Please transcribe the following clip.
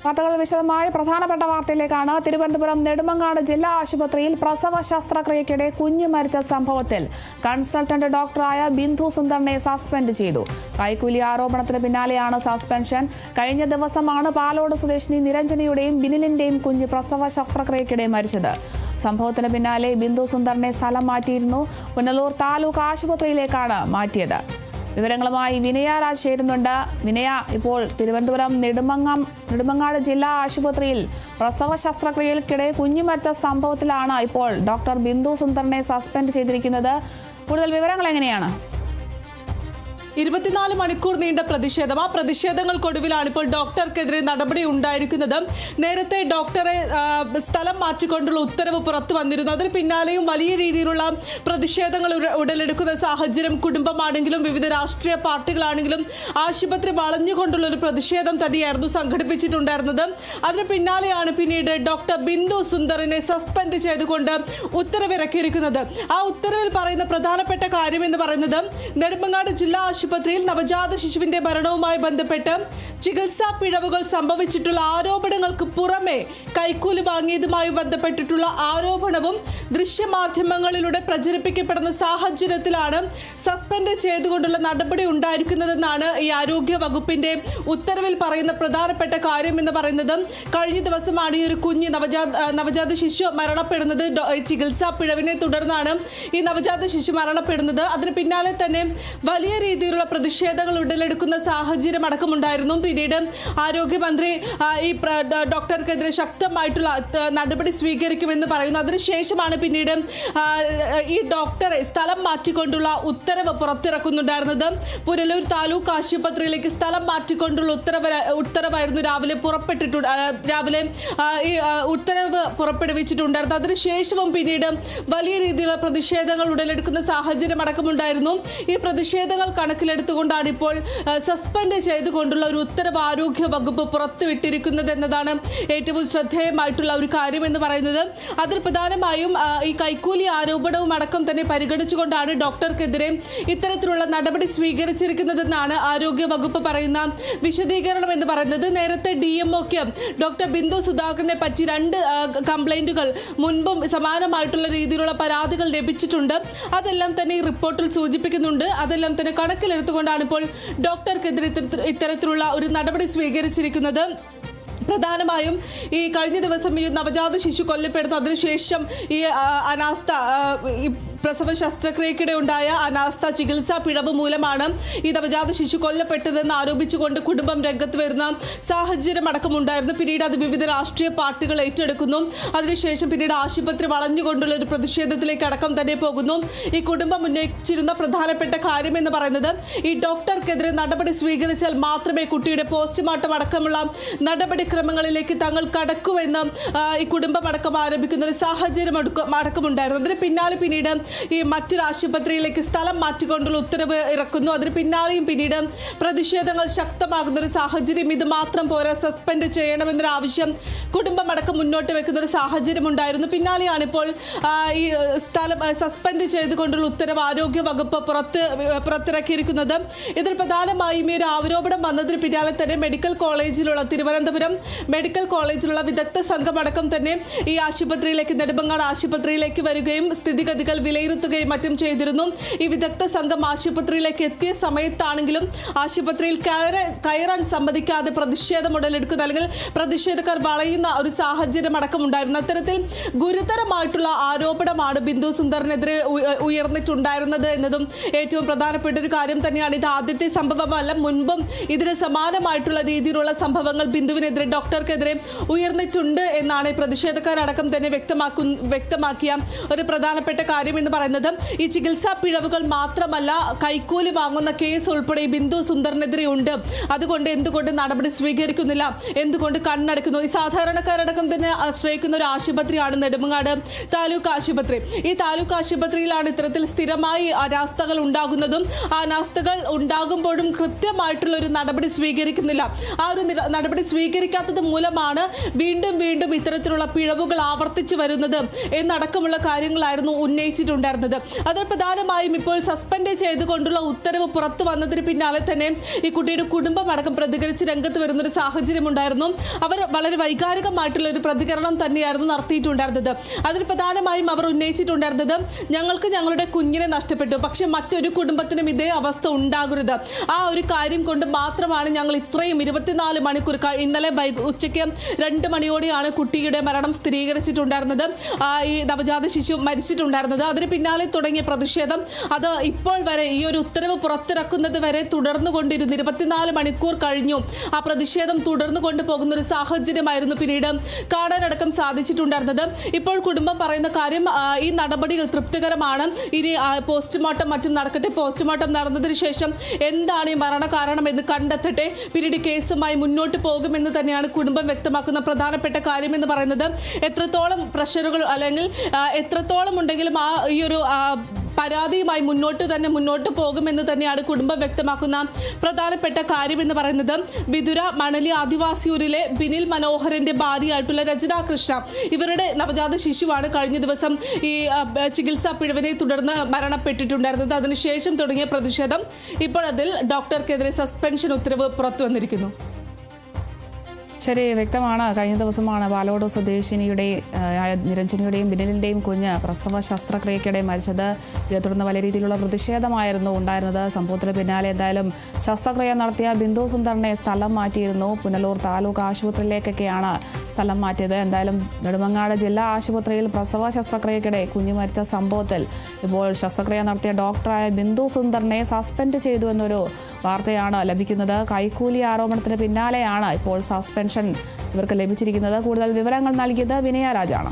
വാർത്തകൾ വിശദമായി പ്രധാനപ്പെട്ട വാർത്തയിലേക്കാണ്. തിരുവനന്തപുരം നെടുമങ്ങാട് ജില്ലാ ആശുപത്രിയിൽ പ്രസവ ശസ്ത്രക്രിയയ്ക്കിടെ കുഞ്ഞ് മരിച്ച സംഭവത്തിൽ കൺസൾട്ടന്റ് ഡോക്ടറായ ബിന്ദു സുന്ദറിനെ സസ്പെൻഡ് ചെയ്തു. കൈക്കൂലി ആരോപണത്തിന് പിന്നാലെയാണ് സസ്പെൻഷൻ. കഴിഞ്ഞ ദിവസമാണ് പാലോട് സ്വദേശിനി നിരഞ്ജനയുടെയും ബിനിലിന്റെയും കുഞ്ഞ് പ്രസവ ശസ്ത്രക്രിയയ്ക്കിടെ മരിച്ചത്. സംഭവത്തിന് പിന്നാലെ ബിന്ദു സുന്ദറിനെ സ്ഥലം മാറ്റിയിരുന്നു. പുനലൂർ താലൂക്ക് ആശുപത്രിയിലേക്കാണ് മാറ്റിയത്. വിവരങ്ങളുമായി വിനയ രാജ് ചേരുന്നുണ്ട്. വിനയ, ഇപ്പോൾ തിരുവനന്തപുരം നെടുമങ്ങാട് ജില്ലാ ആശുപത്രിയിൽ പ്രസവ ശസ്ത്രക്രിയയ്ക്കിടെ കുഞ്ഞു മരിച്ച സംഭവത്തിലാണ് ഇപ്പോൾ ഡോക്ടർ ബിന്ദു സുന്ദറിനെ സസ്പെൻഡ് ചെയ്തിരിക്കുന്നത്. കൂടുതൽ വിവരങ്ങൾ എങ്ങനെയാണ്? 24 മണിക്കൂർ നീണ്ട പ്രതിഷേധം. ആ പ്രതിഷേധങ്ങൾക്കൊടുവിലാണ് ഇപ്പോൾ ഡോക്ടർക്കെതിരെ നടപടി ഉണ്ടായിരിക്കുന്നത്. നേരത്തെ ഡോക്ടറെ സ്ഥലം മാറ്റിക്കൊണ്ടുള്ള ഉത്തരവ് പുറത്തു വന്നിരുന്നു. അതിന് പിന്നാലെയും വലിയ രീതിയിലുള്ള പ്രതിഷേധങ്ങൾ ഉടലെടുക്കുന്ന സാഹചര്യം കുടുംബമാണെങ്കിലും വിവിധ രാഷ്ട്രീയ പാർട്ടികളാണെങ്കിലും ആശുപത്രി വളഞ്ഞുകൊണ്ടുള്ള ഒരു പ്രതിഷേധം തന്നെയായിരുന്നു സംഘടിപ്പിച്ചിട്ടുണ്ടായിരുന്നത്. അതിന് പിന്നാലെയാണ് പിന്നീട് ഡോക്ടർ ബിന്ദു സുന്ദറിനെ സസ്പെൻഡ് ചെയ്തുകൊണ്ട് ഉത്തരവിറക്കിയിരിക്കുന്നത്. ആ ഉത്തരവിൽ പറയുന്ന പ്രധാനപ്പെട്ട കാര്യം എന്ന് പറയുന്നത് നെടുമങ്ങാട് ജില്ലാ ആശുപത്രിയിൽ നവജാത ശിശുവിന്റെ മരണവുമായി ബന്ധപ്പെട്ട് ചികിത്സാ പിഴവുകൾ സംഭവിച്ചിട്ടുള്ള ആരോപണങ്ങൾക്ക് പുറമെ കൈക്കൂലി വാങ്ങിയതുമായി ബന്ധപ്പെട്ടിട്ടുള്ള ആരോപണവും ദൃശ്യമാധ്യമങ്ങളിലൂടെ പ്രചരിപ്പിക്കപ്പെടുന്ന സാഹചര്യത്തിലാണ് സസ്പെൻഡ് ചെയ്തുകൊണ്ടുള്ള നടപടി ഉണ്ടായിരിക്കുന്നതെന്നാണ് ഈ ആരോഗ്യ വകുപ്പിന്റെ ഉത്തരവിൽ പറയുന്ന പ്രധാനപ്പെട്ട കാര്യം എന്ന് പറയുന്നത്. കഴിഞ്ഞ ദിവസമാണ് ഈ ഒരു കുഞ്ഞ് നവജാത ശിശു മരണപ്പെടുന്നത്. ചികിത്സാ പിഴവിനെ തുടർന്നാണ് ഈ നവജാത ശിശു മരണപ്പെടുന്നത്. അതിന് പിന്നാലെ തന്നെ വലിയ രീതിയിലുള്ള പ്രതിഷേധങ്ങൾ ഉടലെടുക്കുന്ന സാഹചര്യം അടക്കമുണ്ടായിരുന്നു. പിന്നീട് ആരോഗ്യമന്ത്രി ഈ ഡോക്ടർക്കെതിരെ ശക്തമായിട്ടുള്ള നടപടി സ്വീകരിക്കുമെന്ന് പറയുന്നു. അതിനുശേഷമാണ് പിന്നീട് ഈ ഡോക്ടറെ സ്ഥലം മാറ്റിക്കൊണ്ടുള്ള ഉത്തരവ് പുറത്തിറക്കുന്നുണ്ടായിരുന്നത്. പുനലൂർ താലൂക്ക് ആശുപത്രിയിലേക്ക് സ്ഥലം മാറ്റിക്കൊണ്ടുള്ള ഉത്തരവായിരുന്നു രാവിലെ ഈ ഉത്തരവ് പുറപ്പെടുവിച്ചിട്ടുണ്ടായിരുന്നു. അതിനുശേഷവും പിന്നീട് വലിയ രീതിയിലുള്ള പ്രതിഷേധങ്ങൾ ഉടലെടുക്കുന്ന സാഹചര്യം അടക്കമുണ്ടായിരുന്നു. ഈ പ്രതിഷേധങ്ങൾ കണക്കിലെടുത്തുകൊണ്ടാണ് ഇപ്പോൾ സസ്പെൻഡ് ചെയ്തുകൊണ്ടുള്ള ഒരു ഉത്തരവ് ആരോഗ്യ വകുപ്പ് പുറത്തുവിട്ടിരിക്കുന്നത് എന്നതാണ് ഏറ്റവും ശ്രദ്ധേയമായിട്ടുള്ള ഒരു കാര്യം എന്ന് പറയുന്നത്. അതിൽ പ്രധാനമായും ഈ കൈക്കൂലി ആരോപണവും അടക്കം തന്നെ പരിഗണിച്ചുകൊണ്ടാണ് ഡോക്ടർക്കെതിരെ ഇത്തരത്തിലുള്ള നടപടി സ്വീകരിച്ചിരിക്കുന്നതെന്നാണ് ആരോഗ്യ വകുപ്പ് പറയുന്ന വിശദീകരണം എന്ന് പറയുന്നത്. നേരത്തെ DMOക്ക് ഡോക്ടർ ബിന്ദു സുധാകരനെ പറ്റി 2 കംപ്ലൈന്റുകൾ മുൻപും സമാനമായിട്ടുള്ള രീതിയിലുള്ള പരാതികൾ ലഭിച്ചിട്ടുണ്ട്. അതെല്ലാം തന്നെ ഈ റിപ്പോർട്ടിൽ സൂചിപ്പിക്കുന്നുണ്ട്. അതെല്ലാം തന്നെ കണക്കിലെടുത്തുകൊണ്ടാണ് ഇപ്പോൾ ഡോക്ടർക്കെതിരെ ഇത്തരത്തിലുള്ള ഒരു നടപടി സ്വീകരിച്ചിരിക്കുന്നത്. പ്രധാനമായും ഈ കഴിഞ്ഞ ദിവസം ഈ നവജാത ശിശു കൊല്ലപ്പെടുന്നു. അതിനുശേഷം ഈ അനാസ്ഥ പ്രസവ ശസ്ത്രക്രിയയ്ക്കിടെ ഉണ്ടായ അനാസ്ഥ ചികിത്സാ പിഴവ് മൂലമാണ് ഈ നവജാത ശിശു കൊല്ലപ്പെട്ടതെന്ന് ആരോപിച്ചുകൊണ്ട് കുടുംബം രംഗത്ത് വരുന്ന സാഹചര്യം അടക്കമുണ്ടായിരുന്നു. പിന്നീട് അത് വിവിധ രാഷ്ട്രീയ പാർട്ടികൾ ഏറ്റെടുക്കുന്നു. അതിനുശേഷം പിന്നീട് ആശുപത്രി വളഞ്ഞുകൊണ്ടുള്ള ഒരു പ്രതിഷേധത്തിലേക്ക് അടക്കം തന്നെ പോകുന്നു. ഈ കുടുംബം ഉന്നയിച്ചിരുന്ന പ്രധാനപ്പെട്ട കാര്യം എന്ന് പറയുന്നത് ഈ ഡോക്ടർക്കെതിരെ നടപടി സ്വീകരിച്ചാൽ മാത്രമേ കുട്ടിയുടെ പോസ്റ്റ്മോർട്ടം അടക്കമുള്ള നടപടിക്രമങ്ങളിലേക്ക് തങ്ങൾ കടക്കുമെന്ന് ഈ കുടുംബം അടക്കം ആരംഭിക്കുന്ന ഒരു സാഹചര്യം അടക്കമുണ്ടായിരുന്നു. അതിന് പിന്നാലെ പിന്നീട് ഈ മറ്റൊരു ആശുപത്രിയിലേക്ക് സ്ഥലം മാറ്റിക്കൊണ്ടുള്ള ഉത്തരവ് ഇറക്കുന്നു. അതിന് പിന്നാലെയും പിന്നീട് പ്രതിഷേധങ്ങൾ ശക്തമാകുന്ന ഒരു സാഹചര്യം. ഇത് മാത്രം പോരാ, സസ്പെൻഡ് ചെയ്യണമെന്നൊരു ആവശ്യം കുടുംബമടക്കം മുന്നോട്ട് വെക്കുന്ന ഒരു സാഹചര്യം ഉണ്ടായിരുന്നു. പിന്നാലെയാണ് ഇപ്പോൾ ഈ സ്ഥലം സസ്പെൻഡ് ചെയ്തുകൊണ്ടുള്ള ഉത്തരവ് ആരോഗ്യ വകുപ്പ് പുറത്തിറക്കിയിരിക്കുന്നത്. ഇതിൽ പ്രധാനമായും ഈ ഒരു ആരോപണം വന്നതിന് പിന്നാലെ തന്നെ തിരുവനന്തപുരം മെഡിക്കൽ കോളേജിലുള്ള വിദഗ്ധ സംഘം അടക്കം തന്നെ ഈ ആശുപത്രിയിലേക്ക് നെടുമങ്ങാട് ആശുപത്രിയിലേക്ക് വരികയും സ്ഥിതിഗതികൾ വിലയിരുത്തുകയും മറ്റും ചെയ്തിരുന്നു. ഈ വിദഗ്ധ സംഘം ആശുപത്രിയിലേക്ക് എത്തിയ സമയത്താണെങ്കിലും ആശുപത്രിയിൽ കയറാൻ സമ്മതിക്കാതെ പ്രതിഷേധം ഉടലെടുക്കുന്ന അല്ലെങ്കിൽ പ്രതിഷേധക്കാർ വളയുന്ന ഒരു സാഹചര്യം അടക്കമുണ്ടായിരുന്നു. അത്തരത്തിൽ ഗുരുതരമായിട്ടുള്ള ആരോപണമാണ് ബിന്ദു സുന്ദറിനെതിരെ ഉയർന്നിട്ടുണ്ടായിരുന്നത് എന്നതും ഏറ്റവും പ്രധാനപ്പെട്ട ഒരു കാര്യം തന്നെയാണ്. ഇത് ആദ്യത്തെ സംഭവമല്ല. മുൻപും ഇതിന് സമാനമായിട്ടുള്ള രീതിയിലുള്ള സംഭവങ്ങൾ ബിന്ദുവിനെതിരെ ഡോക്ടർക്കെതിരെ ഉയർന്നിട്ടുണ്ട് എന്നാണ് പ്രതിഷേധക്കാരടക്കം തന്നെ വ്യക്തമാക്കിയ ഒരു പ്രധാനപ്പെട്ട കാര്യം എന്ന് പറയുന്നത്. ഈ ചികിത്സാ പിഴവുകൾ മാത്രമല്ല, കൈക്കൂലി വാങ്ങുന്ന കേസ് ഉൾപ്പെടെ ബിന്ദു സുന്ദറിനെതിരെ ഉണ്ട്. അതുകൊണ്ട് എന്തുകൊണ്ട് നടപടി സ്വീകരിക്കുന്നില്ല, എന്തുകൊണ്ട് കണ്ണടക്കുന്നു? ഈ സാധാരണക്കാരടക്കം തന്നെ ആശ്രയിക്കുന്ന ഒരു ആശുപത്രിയാണ് നെടുമങ്ങാട് താലൂക്ക് ആശുപത്രി. ഈ താലൂക്ക് ആശുപത്രിയിലാണ് ഇത്തരത്തിൽ സ്ഥിരമായി അനാസ്ഥകൾ ഉണ്ടാകുന്നതും ആ അനാസ്ഥകൾ ഉണ്ടാകുമ്പോഴും കൃത്യമായിട്ടുള്ള ഒരു നടപടി സ്വീകരിക്കുന്നില്ല. ആ ഒരു നടപടി സ്വീകരിക്കാത്തത് മൂലമാണ് വീണ്ടും ഇത്തരത്തിലുള്ള പിഴവുകൾ ആവർത്തിച്ചു വരുന്നത് എന്നടക്കമുള്ള കാര്യങ്ങളായിരുന്നു ഉന്നയിച്ചിട്ടുണ്ട്. ഉണ്ടായിരുന്നത്. അതിൽ പ്രധാനമായും ഇപ്പോൾ സസ്പെൻഡ് ചെയ്തുകൊണ്ടുള്ള ഉത്തരവ് പുറത്തു വന്നതിന് പിന്നാലെ തന്നെ ഈ കുട്ടിയുടെ കുടുംബം അടക്കം പ്രതികരിച്ച് രംഗത്ത് വരുന്നൊരു സാഹചര്യം ഉണ്ടായിരുന്നു. അവർ വളരെ വൈകാരികമായിട്ടുള്ള ഒരു പ്രതികരണം തന്നെയായിരുന്നു നടത്തിയിട്ടുണ്ടായിരുന്നത്. അതിൽ പ്രധാനമായും അവർ ഉന്നയിച്ചിട്ടുണ്ടായിരുന്നത്, ഞങ്ങൾക്ക് ഞങ്ങളുടെ കുഞ്ഞിനെ നഷ്ടപ്പെട്ടു, പക്ഷെ മറ്റൊരു കുടുംബത്തിനും ഇതേ അവസ്ഥ ഉണ്ടാകരുത്. ആ ഒരു കാര്യം കൊണ്ട് മാത്രമാണ് ഞങ്ങൾ ഇത്രയും 24 മണിക്കൂർ ഇന്നലെ ഉച്ചയ്ക്ക് 2 മണിയോടെയാണ് കുട്ടിയുടെ മരണം സ്ഥിരീകരിച്ചിട്ടുണ്ടായിരുന്നത്. ഈ നവജാത ശിശു മരിച്ചിട്ടുണ്ടായിരുന്നത്. അതിന് പിന്നാലെ തുടങ്ങിയ പ്രതിഷേധം അത് ഇപ്പോൾ വരെ ഈ ഒരു ഉത്തരവ് പുറത്തിറക്കുന്നത് വരെ തുടർന്നുകൊണ്ടിരുന്നു. 24 മണിക്കൂർ കഴിഞ്ഞു ആ പ്രതിഷേധം തുടർന്നു കൊണ്ടുപോകുന്ന ഒരു സാഹചര്യമായിരുന്നു പിന്നീട് കാണാനടക്കം സാധിച്ചിട്ടുണ്ടായിരുന്നത്. ഇപ്പോൾ കുടുംബം പറയുന്ന കാര്യം, ഈ നടപടികൾ തൃപ്തികരമാണ്. ഇനി പോസ്റ്റ്മോർട്ടം മറ്റും നടക്കട്ടെ. പോസ്റ്റ്മോർട്ടം നടന്നതിന് ശേഷം എന്താണ് ഈ മരണ കാരണം എന്ന് കണ്ടെത്തട്ടെ. പിന്നീട് കേസുമായി മുന്നോട്ട് പോകുമെന്ന് തന്നെയാണ് കുടുംബം വ്യക്തമാക്കുന്ന പ്രധാനപ്പെട്ട കാര്യം എന്ന് പറയുന്നത്. എത്രത്തോളം പ്രഷറുകൾ അല്ലെങ്കിൽ എത്രത്തോളം ഉണ്ടെങ്കിലും ഈ ഒരു പരാതിയുമായി മുന്നോട്ട് പോകുമെന്ന് തന്നെയാണ് കുടുംബം വ്യക്തമാക്കുന്ന പ്രധാനപ്പെട്ട കാര്യം എന്ന് പറയുന്നത്. വിതുര മണലി ആദിവാസിയൂരിലെ ബിനിൽ മനോഹരന്റെ ഭാര്യയായിട്ടുള്ള രചന കൃഷ്ണ, ഇവരുടെ നവജാത ശിശുവാണ് കഴിഞ്ഞ ദിവസം ഈ ചികിത്സാ പിഴവിനെ തുടർന്ന് മരണപ്പെട്ടിട്ടുണ്ടായിരുന്നത്. അതിനുശേഷം തുടങ്ങിയ പ്രതിഷേധം ഇപ്പോൾ അതിൽ ഡോക്ടർക്കെതിരെ സസ്പെൻഷൻ ഉത്തരവ് പുറത്തു വന്നിരിക്കുന്നു. ശരി, വ്യക്തമാണ്. കഴിഞ്ഞ ദിവസമാണ് പാലോട് സ്വദേശിനിയുടെ നിരഞ്ജനിയുടെയും ബിനിലിൻ്റെയും കുഞ്ഞ് പ്രസവ ശസ്ത്രക്രിയക്കിടെ മരിച്ചത്. ഇതേ തുടർന്ന് വലിയ രീതിയിലുള്ള പ്രതിഷേധമായിരുന്നു ഉണ്ടായിരുന്നത്. സംഭവത്തിന് പിന്നാലെ എന്തായാലും ശസ്ത്രക്രിയ നടത്തിയ ബിന്ദു സുന്ദറിനെ സ്ഥലം മാറ്റിയിരുന്നു. പുനലൂർ താലൂക്ക് ആശുപത്രിയിലേക്കൊക്കെയാണ് സ്ഥലം മാറ്റിയത്. എന്തായാലും നെടുമങ്ങാട് ജില്ലാ ആശുപത്രിയിൽ പ്രസവ ശസ്ത്രക്രിയക്കിടെ കുഞ്ഞ് മരിച്ച സംഭവത്തിൽ ഇപ്പോൾ ശസ്ത്രക്രിയ നടത്തിയ ഡോക്ടറായ ബിന്ദു സുന്ദറിനെ സസ്പെൻഡ് ചെയ്തു എന്നൊരു വാർത്തയാണ് ലഭിക്കുന്നത്. കൈക്കൂലി ആരോപണത്തിന് പിന്നാലെയാണ് ഇപ്പോൾ സസ്പെൻഷൻ ഇവർക്ക് ലഭിച്ചിരിക്കുന്നത്. കൂടുതൽ വിവരങ്ങൾ നൽകിയത് വിനയ രാജാണ്.